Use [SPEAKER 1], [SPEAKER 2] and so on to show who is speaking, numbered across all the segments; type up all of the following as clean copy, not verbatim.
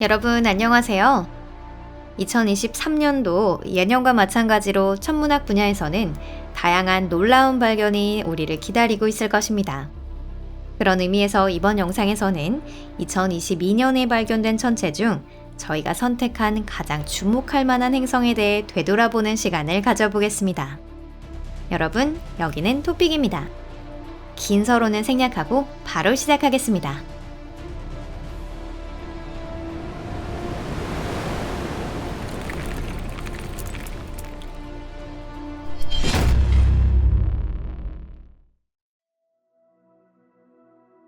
[SPEAKER 1] 여러분 안녕하세요. 2023년도 예년과 마찬가지로 천문학 분야에서는 다양한 놀라운 발견이 우리를 기다리고 있을 것입니다. 그런 의미에서 이번 영상에서는 2022년에 발견된 천체 중 저희가 선택한 가장 주목할 만한 행성에 대해 되돌아보는 시간을 가져보겠습니다. 여러분, 여기는 토픽입니다. 긴 서론은 생략하고 바로 시작하겠습니다.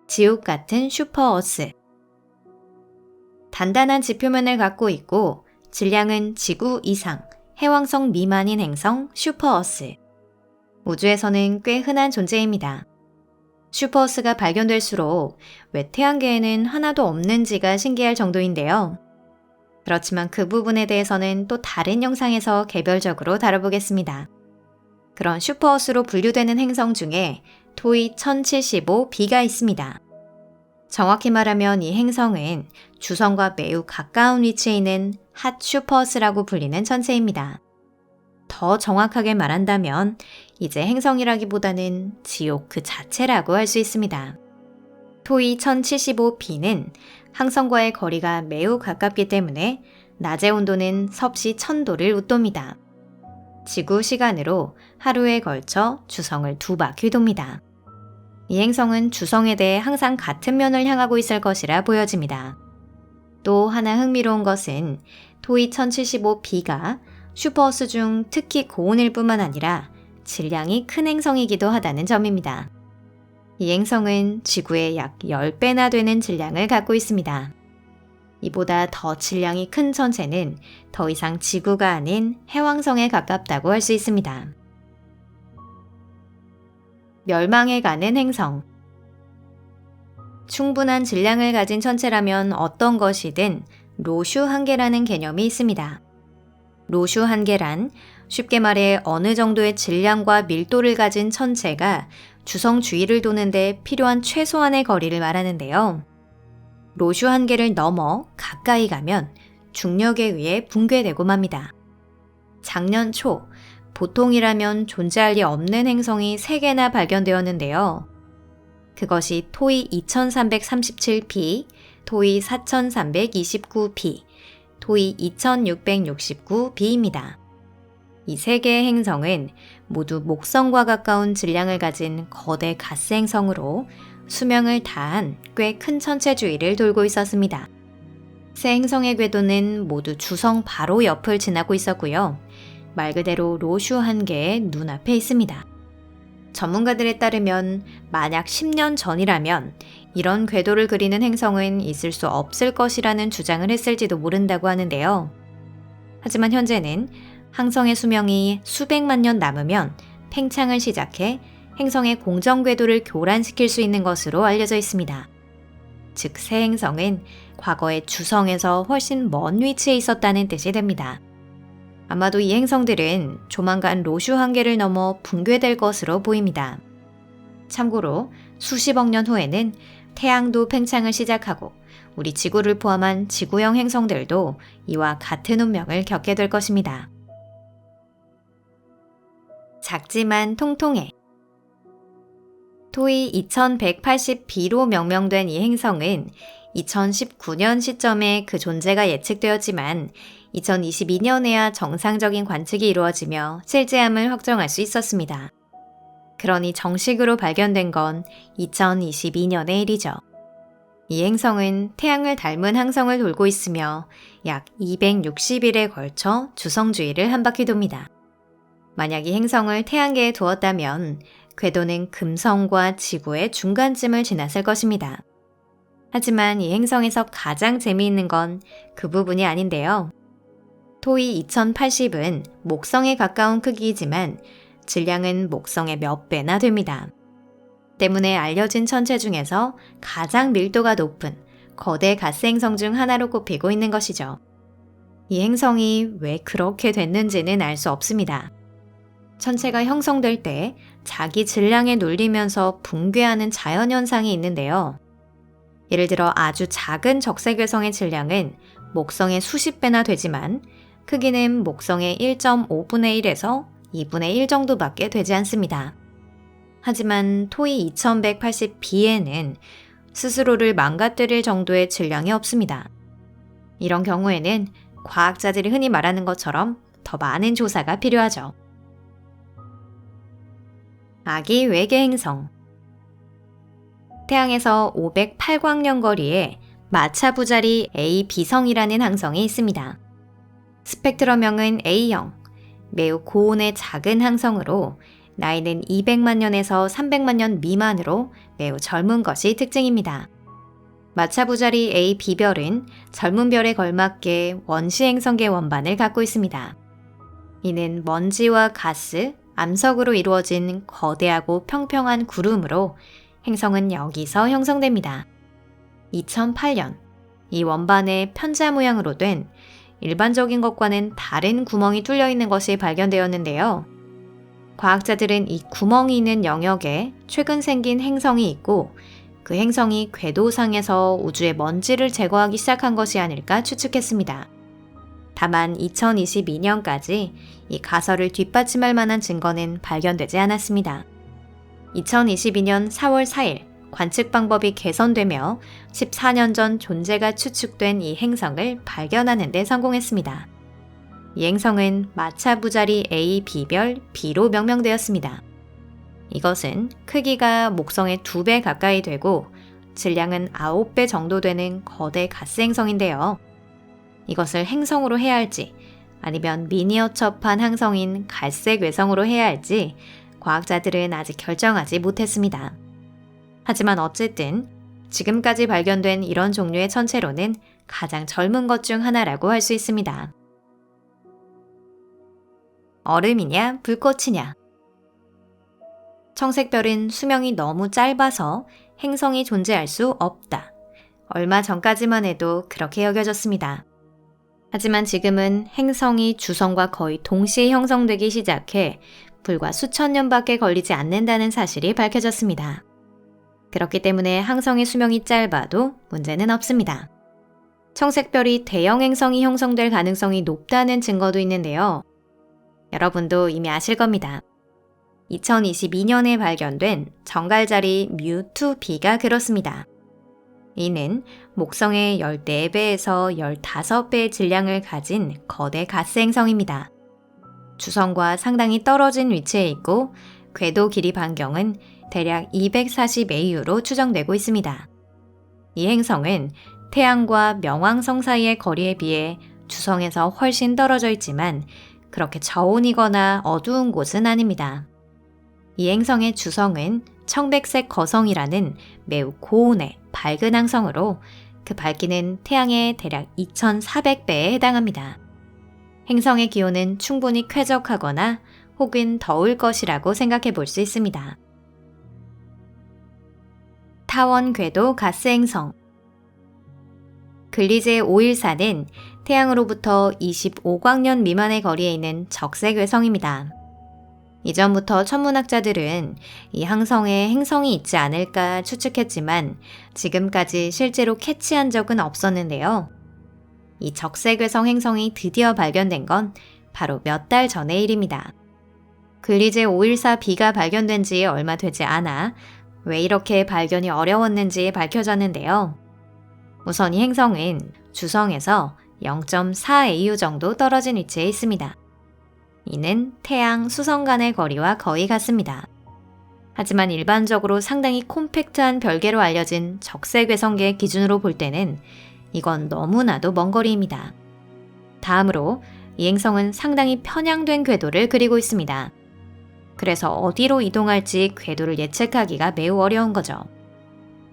[SPEAKER 1] 지옥 같은 슈퍼어스. 단단한 지표면을 갖고 있고 질량은 지구 이상, 해왕성 미만인 행성 슈퍼어스. 우주에서는 꽤 흔한 존재입니다. 슈퍼어스가 발견될수록 왜 태양계에는 하나도 없는지가 신기할 정도인데요. 그렇지만 그 부분에 대해서는 또 다른 영상에서 개별적으로 다뤄보겠습니다. 그런 슈퍼어스로 분류되는 행성 중에 토이 1075b가 있습니다. 정확히 말하면 이 행성은 주성과 매우 가까운 위치에 있는 핫 슈퍼어스라고 불리는 천체입니다. 더 정확하게 말한다면 이제 행성이라기보다는 지옥 그 자체라고 할 수 있습니다. 토이 1075b는 항성과의 거리가 매우 가깝기 때문에 낮의 온도는 섭씨 1000도를 웃돕니다. 지구 시간으로 하루에 걸쳐 주성을 2바퀴 돕니다. 이 행성은 주성에 대해 항상 같은 면을 향하고 있을 것이라 보여집니다. 또 하나 흥미로운 것은 토이 1075b가 슈퍼어스 중 특히 고온일 뿐만 아니라 질량이 큰 행성이기도 하다는 점입니다. 이 행성은 지구의 약 10배나 되는 질량을 갖고 있습니다. 이보다 더 질량이 큰 천체는 더 이상 지구가 아닌 해왕성에 가깝다고 할 수 있습니다. 멸망해 가는 행성. 충분한 질량을 가진 천체라면 어떤 것이든 로슈 한계라는 개념이 있습니다. 로슈 한계란 쉽게 말해 어느 정도의 질량과 밀도를 가진 천체가 주성 주위를 도는데 필요한 최소한의 거리를 말하는데요. 로슈 한계를 넘어 가까이 가면 중력에 의해 붕괴되고 맙니다. 작년 초 보통이라면 존재할 리 없는 행성이 3개나 발견되었는데요. 그것이 토이 2337b, 토이 4329b, 토이 2669b입니다. 이 3개의 행성은 모두 목성과 가까운 질량을 가진 거대 가스 행성으로 수명을 다한 꽤 큰 천체 주위를 돌고 있었습니다. 세 행성의 궤도는 모두 주성 바로 옆을 지나고 있었고요. 말 그대로 로슈 한계의 눈앞에 있습니다. 전문가들에 따르면 만약 10년 전이라면 이런 궤도를 그리는 행성은 있을 수 없을 것이라는 주장을 했을지도 모른다고 하는데요. 하지만 현재는 항성의 수명이 수백만 년 남으면 팽창을 시작해 행성의 공정 궤도를 교란시킬 수 있는 것으로 알려져 있습니다. 즉, 새 행성은 과거의 주성에서 훨씬 먼 위치에 있었다는 뜻이 됩니다. 아마도 이 행성들은 조만간 로슈 한계를 넘어 붕괴될 것으로 보입니다. 참고로 수십억 년 후에는 태양도 팽창을 시작하고 우리 지구를 포함한 지구형 행성들도 이와 같은 운명을 겪게 될 것입니다. 작지만 통통해. 토이 2180b로 명명된 이 행성은 2019년 시점에 그 존재가 예측되었지만 2022년에야 정상적인 관측이 이루어지며 실제함을 확정할 수 있었습니다. 그러니 정식으로 발견된 건 2022년의 일이죠. 이 행성은 태양을 닮은 항성을 돌고 있으며 약 260일에 걸쳐 주성 주위를 한 바퀴 돕니다. 만약 이 행성을 태양계에 두었다면 궤도는 금성과 지구의 중간쯤을 지났을 것입니다. 하지만 이 행성에서 가장 재미있는 건 그 부분이 아닌데요. 토이 2080은 목성에 가까운 크기이지만 질량은 목성의 몇 배나 됩니다. 때문에 알려진 천체 중에서 가장 밀도가 높은 거대 가스 행성 중 하나로 꼽히고 있는 것이죠. 이 행성이 왜 그렇게 됐는지는 알 수 없습니다. 천체가 형성될 때 자기 질량에 눌리면서 붕괴하는 자연현상이 있는데요. 예를 들어 아주 작은 적색외성의 질량은 목성의 수십 배나 되지만 크기는 목성의 1.5분의 1에서 2분의 1 정도밖에 되지 않습니다. 하지만 토이 2180b에는 스스로를 망가뜨릴 정도의 질량이 없습니다. 이런 경우에는 과학자들이 흔히 말하는 것처럼 더 많은 조사가 필요하죠. 아기 외계 행성. 태양에서 508광년 거리에 마차부자리 A-B성이라는 항성이 있습니다. 스펙트럼명은 A형, 매우 고온의 작은 항성으로 나이는 200만 년에서 300만 년 미만으로 매우 젊은 것이 특징입니다. 마차부자리 A-B별은 젊은 별에 걸맞게 원시 행성계 원반을 갖고 있습니다. 이는 먼지와 가스, 암석으로 이루어진 거대하고 평평한 구름으로 행성은 여기서 형성됩니다. 2008년, 이 원반에 편자 모양으로 된 일반적인 것과는 다른 구멍이 뚫려 있는 것이 발견되었는데요. 과학자들은 이 구멍이 있는 영역에 최근 생긴 행성이 있고 그 행성이 궤도상에서 우주의 먼지를 제거하기 시작한 것이 아닐까 추측했습니다. 다만 2022년까지 이 가설을 뒷받침할 만한 증거는 발견되지 않았습니다. 2022년 4월 4일 관측 방법이 개선되며 14년 전 존재가 추측된 이 행성을 발견하는 데 성공했습니다. 이 행성은 마차부자리 A-B별 B로 명명되었습니다. 이것은 크기가 목성의 2배 가까이 되고 질량은 9배 정도 되는 거대 가스 행성인데요. 이것을 행성으로 해야 할지 아니면 미니어처판 항성인 갈색 외성으로 해야 할지 과학자들은 아직 결정하지 못했습니다. 하지만 어쨌든 지금까지 발견된 이런 종류의 천체로는 가장 젊은 것 중 하나라고 할 수 있습니다. 얼음이냐 불꽃이냐. 청색별은 수명이 너무 짧아서 행성이 존재할 수 없다. 얼마 전까지만 해도 그렇게 여겨졌습니다. 하지만 지금은 행성이 주성과 거의 동시에 형성되기 시작해 불과 수천 년밖에 걸리지 않는다는 사실이 밝혀졌습니다. 그렇기 때문에 항성의 수명이 짧아도 문제는 없습니다. 청색별이 대형 행성이 형성될 가능성이 높다는 증거도 있는데요. 여러분도 이미 아실 겁니다. 2022년에 발견된 정갈자리 뮤2b가 그렇습니다. 이는 목성의 14배에서 15배의 질량을 가진 거대 가스 행성입니다. 주성과 상당히 떨어진 위치에 있고 궤도 길이 반경은 대략 240AU로 추정되고 있습니다. 이 행성은 태양과 명왕성 사이의 거리에 비해 주성에서 훨씬 떨어져 있지만 그렇게 저온이거나 어두운 곳은 아닙니다. 이 행성의 주성은 청백색 거성이라는 매우 고온의 밝은 항성으로 그 밝기는 태양의 대략 2400배에 해당합니다. 행성의 기온은 충분히 쾌적하거나 혹은 더울 것이라고 생각해 볼 수 있습니다. 타원 궤도 가스 행성. 글리제 514는 태양으로부터 25광년 미만의 거리에 있는 적색 외성입니다. 이전부터 천문학자들은 이 항성에 행성이 있지 않을까 추측했지만 지금까지 실제로 캐치한 적은 없었는데요. 이 적색외성 행성이 드디어 발견된 건 바로 몇 달 전의 일입니다. 글리제 514b가 발견된 지 얼마 되지 않아 왜 이렇게 발견이 어려웠는지 밝혀졌는데요. 우선 이 행성은 주성에서 0.4AU 정도 떨어진 위치에 있습니다. 이는 태양, 수성 간의 거리와 거의 같습니다. 하지만 일반적으로 상당히 콤팩트한 별개로 알려진 적색외성계 기준으로 볼 때는 이건 너무나도 먼 거리입니다. 다음으로 이 행성은 상당히 편향된 궤도를 그리고 있습니다. 그래서 어디로 이동할지 궤도를 예측하기가 매우 어려운 거죠.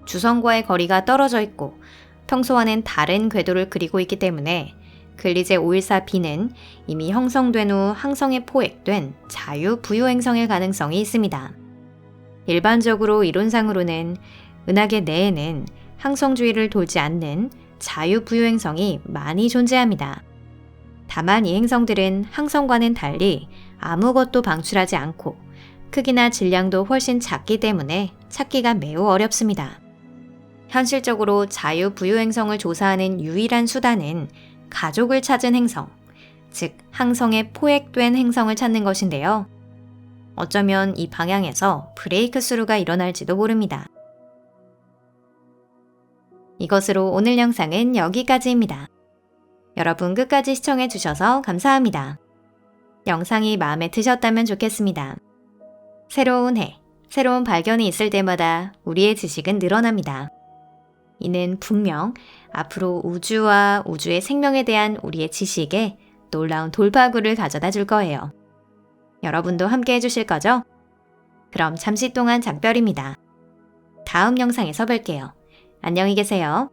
[SPEAKER 1] 주성과의 거리가 떨어져 있고 평소와는 다른 궤도를 그리고 있기 때문에 글리제 514b는 이미 형성된 후 항성에 포획된 자유부유 행성일 가능성이 있습니다. 일반적으로 이론상으로는 은하계 내에는 항성 주위를 돌지 않는 자유부유 행성이 많이 존재합니다. 다만 이 행성들은 항성과는 달리 아무것도 방출하지 않고 크기나 질량도 훨씬 작기 때문에 찾기가 매우 어렵습니다. 현실적으로 자유부유 행성을 조사하는 유일한 수단은 가족을 찾은 행성, 즉 항성에 포획된 행성을 찾는 것인데요. 어쩌면 이 방향에서 브레이크 스루가 일어날지도 모릅니다. 이것으로 오늘 영상은 여기까지입니다. 여러분 끝까지 시청해 주셔서 감사합니다. 영상이 마음에 드셨다면 좋겠습니다. 새로운 해, 새로운 발견이 있을 때마다 우리의 지식은 늘어납니다. 이는 분명 앞으로 우주와 우주의 생명에 대한 우리의 지식에 놀라운 돌파구를 가져다 줄 거예요. 여러분도 함께 해주실 거죠? 그럼 잠시 동안 작별입니다. 다음 영상에서 뵐게요. 안녕히 계세요.